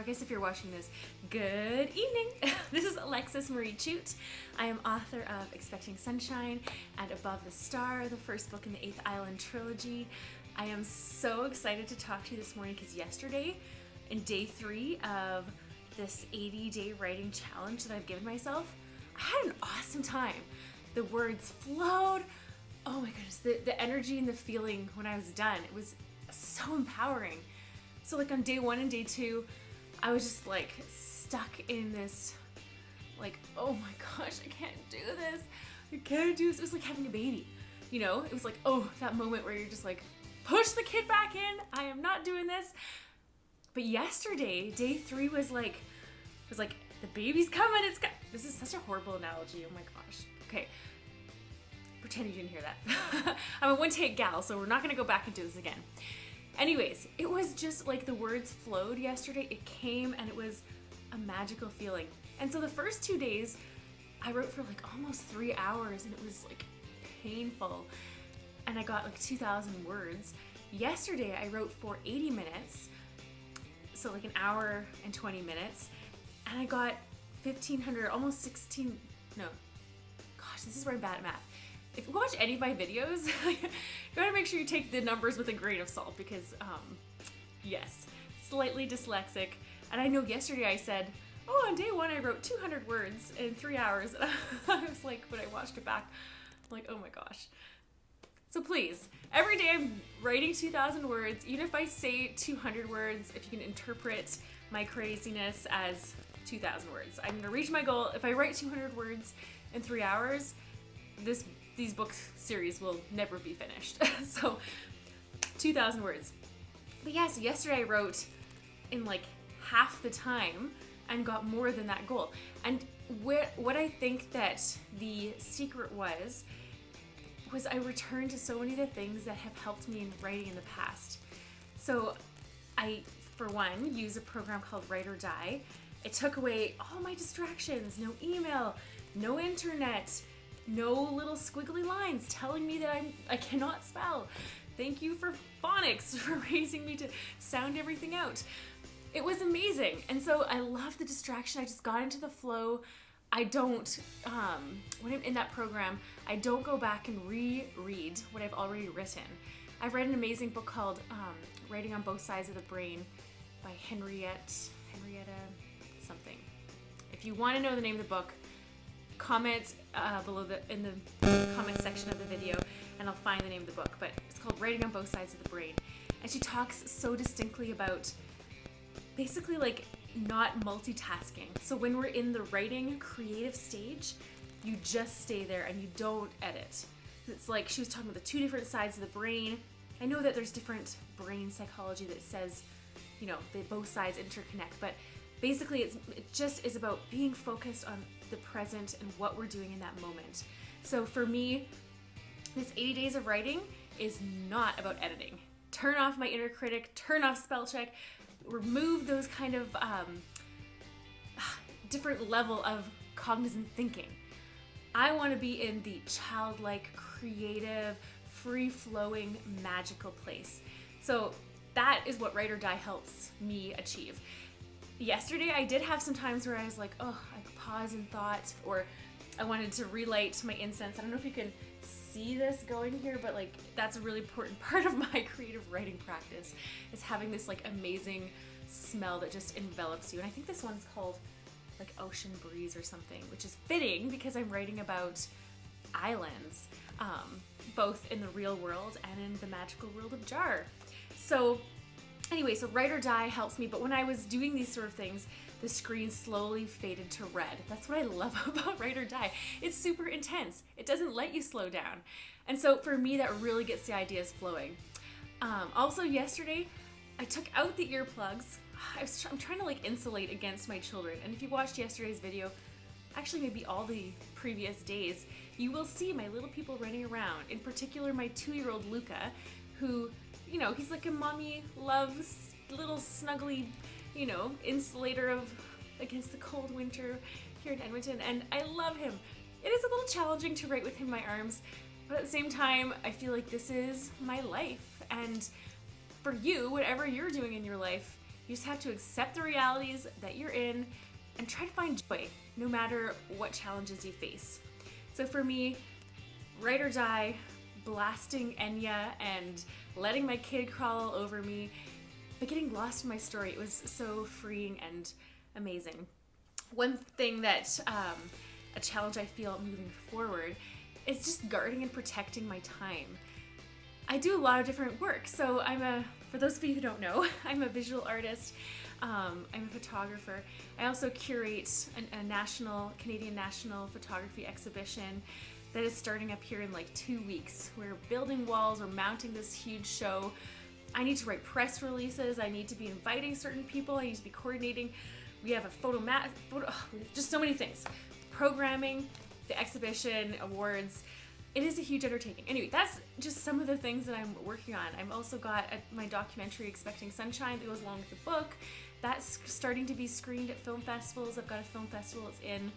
or I guess if you're watching this, good evening. This is Alexis Marie Chute. I am author of Expecting Sunshine and Above the Star, the first book in the 8th Island Trilogy. I am so excited to talk to you this morning because yesterday, in day 3 of this 80-day writing challenge that I've given myself, I had an awesome time. The words flowed. Oh my goodness, the energy and the feeling when I was done, it was so empowering. So like on day 1 and day 2, I was just like stuck in this, like, oh my gosh, I can't do this. I can't do this. It was like having a baby, you know? It was like, oh, that moment where you're just like, push the kid back in. I am not doing this. But yesterday, day 3 was like, the baby's coming. This is such a horrible analogy. Oh my gosh. Okay. Pretend you didn't hear that. I'm a one-take gal, so we're not going to go back and do this again. Anyways, it was just like the words flowed yesterday. It came and it was a magical feeling. And so the first 2 days, I wrote for like almost 3 hours and it was like painful. And I got like 2,000 words. Yesterday, I wrote for 80 minutes. So like an hour and 20 minutes. And I got 1,500, almost 16, no. Gosh, this is where I'm bad at math. If you watch any of my videos, you gotta make sure you take the numbers with a grain of salt because, yes, slightly dyslexic. And I know yesterday I said, oh, on day 1 I wrote 200 words in 3 hours. And I was like, when I watched it back, I'm like, oh my gosh. So please, every day I'm writing 2,000 words, even if I say 200 words, if you can interpret my craziness as 2,000 words. I'm gonna reach my goal. If I write 200 words in 3 hours, these book series will never be finished. So 2,000 words. But yeah, so yesterday I wrote in like half the time and got more than that goal. And what I think that the secret was I returned to so many of the things that have helped me in writing in the past. So I, for one, use a program called Write or Die. It took away all my distractions, no email, no internet, no little squiggly lines telling me that I cannot spell. Thank you for phonics for raising me to sound everything out. It was amazing. And so I love the distraction. I just got into the flow. I don't, when I'm in that program, I don't go back and reread what I've already written. I've read an amazing book called Writing on Both Sides of the Brain by Henrietta something. If you want to know the name of the book, comment below in the comment section of the video and I'll find the name of the book. But it's called Writing on Both Sides of the Brain. And she talks so distinctly about basically like not multitasking. So when we're in the writing creative stage, you just stay there and you don't edit. It's like she was talking about the 2 different sides of the brain. I know that there's different brain psychology that says, you know, they both sides interconnect, but basically it just is about being focused on the present and what we're doing in that moment. So for me, this 80 days of writing is not about editing. Turn off my inner critic, turn off spell check, remove those kind of different level of cognizant thinking. I want to be in the childlike, creative, free-flowing, magical place. So that is what Write or Die helps me achieve. Yesterday, I did have some times where I was like, oh, I could pause and thought, or I wanted to relight my incense. I don't know if you can see this going here, but like that's a really important part of my creative writing practice is having this like amazing smell that just envelops you. And I think this one's called like Ocean Breeze or something, which is fitting because I'm writing about islands, both in the real world and in the magical world of Jar. So anyway, so Write or Die helps me, but when I was doing these sort of things, the screen slowly faded to red. That's what I love about Write or Die. It's super intense. It doesn't let you slow down. And so for me, that really gets the ideas flowing. Also yesterday, I took out the earplugs. I'm trying to like insulate against my children. And if you watched yesterday's video, actually maybe all the previous days, you will see my little people running around. In particular, my 2-year-old Luca, who, you know, he's like a mommy loves little snuggly, you know, insulator of against the cold winter here in Edmonton, and I love him. It is a little challenging to write with him in my arms, but at the same time, I feel like this is my life. And for you, whatever you're doing in your life, You just have to accept the realities that you're in and try to find joy no matter what challenges you face. So for me, ride or die, blasting Enya and letting my kid crawl all over me, but getting lost in my story, it was so freeing and amazing. One thing that, a challenge I feel moving forward is just guarding and protecting my time. I do a lot of different work. So for those of you who don't know, I'm a visual artist. I'm a photographer. I also curate a Canadian national photography exhibition that is starting up here in like 2 weeks. We're building walls, we're mounting this huge show. I need to write press releases. I need to be inviting certain people. I need to be coordinating. We have a just so many things. Programming, the exhibition, awards. It is a huge undertaking. Anyway, that's just some of the things that I'm working on. I've also got my documentary, Expecting Sunshine, that goes along with the book. That's starting to be screened at film festivals. I've got a film festival that's in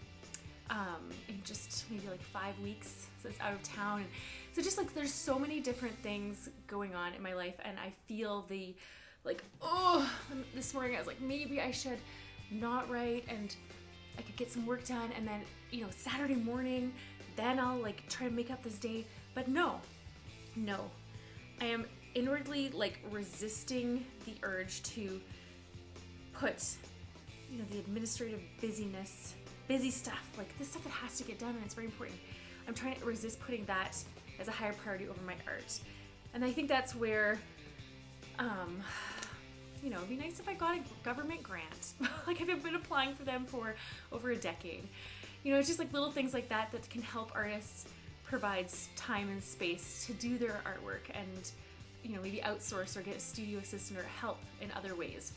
just maybe like 5 weeks. So it's out of town. And so just like there's so many different things going on in my life, and I feel this morning I was like, maybe I should not write and I could get some work done, and then, Saturday morning, then I'll like try to make up this day. But no, I am inwardly like resisting the urge to put, the administrative busy stuff, like this stuff that has to get done and it's very important. I'm trying to resist putting that as a higher priority over my art. And I think that's where, it'd be nice if I got a government grant. Like I've been applying for them for over a decade. It's just like little things like that that can help artists provide time and space to do their artwork and, maybe outsource or get a studio assistant or help in other ways.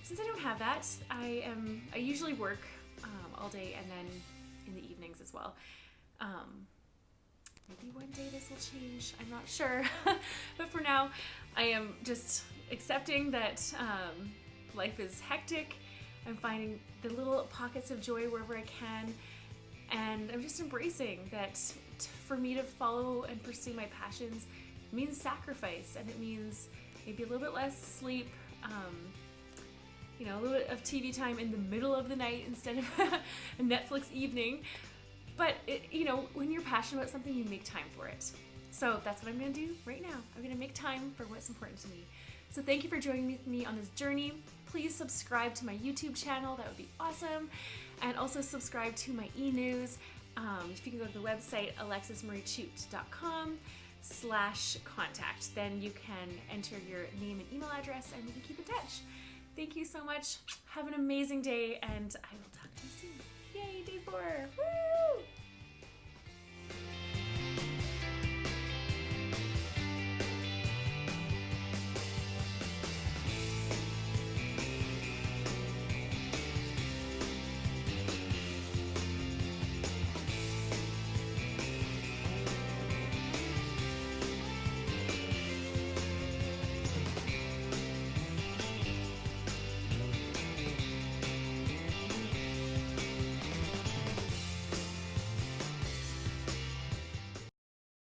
Since I don't have that, I usually work all day and then in the evenings as well. Maybe one day this will change, I'm not sure. But for now, I am just accepting that life is hectic. I'm finding the little pockets of joy wherever I can. And I'm just embracing that for me to follow and pursue my passions means sacrifice. And it means maybe a little bit less sleep, a little bit of TV time in the middle of the night instead of a Netflix evening. But, when you're passionate about something, you make time for it. So that's what I'm going to do right now. I'm going to make time for what's important to me. So thank you for joining me on this journey. Please subscribe to my YouTube channel. That would be awesome. And also subscribe to my e-news. If you can go to the website, alexismariechute.com/contact. Then you can enter your name and email address and we can keep in touch. Thank you so much. Have an amazing day and I will talk to you soon. Yay, day 4. Woo!